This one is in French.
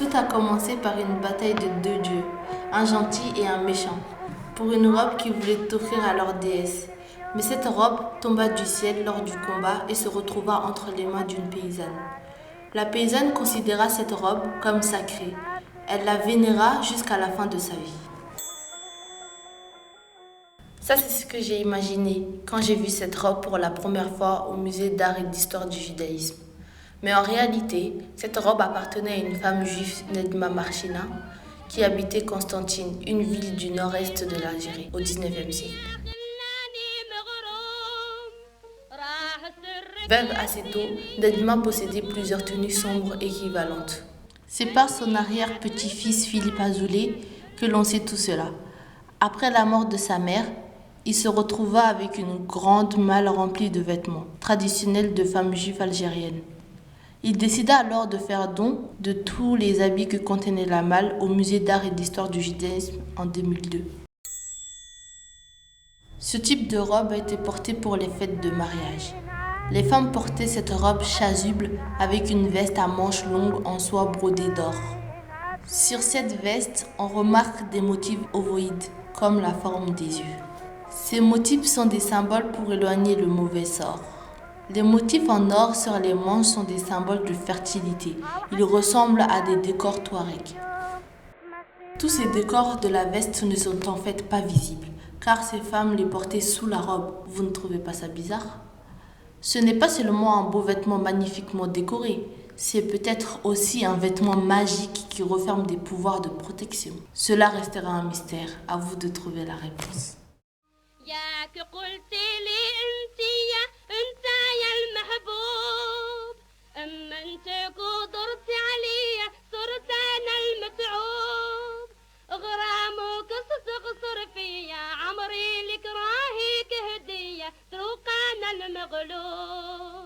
Tout a commencé par une bataille de deux dieux, un gentil et un méchant, pour une robe qu'ils voulaient offrir à leur déesse. Mais cette robe tomba du ciel lors du combat et se retrouva entre les mains d'une paysanne. La paysanne considéra cette robe comme sacrée. Elle la vénéra jusqu'à la fin de sa vie. Ça, c'est ce que j'ai imaginé quand j'ai vu cette robe pour la première fois au musée d'art et d'histoire du judaïsme. Mais en réalité, cette robe appartenait à une femme juive, Nedma Marchina, qui habitait Constantine, une ville du nord-est de l'Algérie, au XIXe siècle. Veuve assez tôt, Nedma possédait plusieurs tenues sombres équivalentes. C'est par son arrière-petit-fils Philippe Azoulay que l'on sait tout cela. Après la mort de sa mère, il se retrouva avec une grande malle remplie de vêtements, traditionnels de femmes juives algériennes. Il décida alors de faire don de tous les habits que contenait la malle au musée d'art et d'histoire du judaïsme en 2002. Ce type de robe a été porté pour les fêtes de mariage. Les femmes portaient cette robe chasuble avec une veste à manches longues en soie brodée d'or. Sur cette veste, on remarque des motifs ovoïdes, comme la forme des yeux. Ces motifs sont des symboles pour éloigner le mauvais sort. Les motifs en or sur les manches sont des symboles de fertilité. Ils ressemblent à des décors touaregs. Tous ces décors de la veste ne sont en fait pas visibles, car ces femmes les portaient sous la robe. Vous ne trouvez pas ça bizarre ? Ce n'est pas seulement un beau vêtement magnifiquement décoré, c'est peut-être aussi un vêtement magique qui renferme des pouvoirs de protection. Cela restera un mystère, à vous de trouver la réponse. غرامك صغصر فيا عمري لك راهي كهدية تروقان المغلوب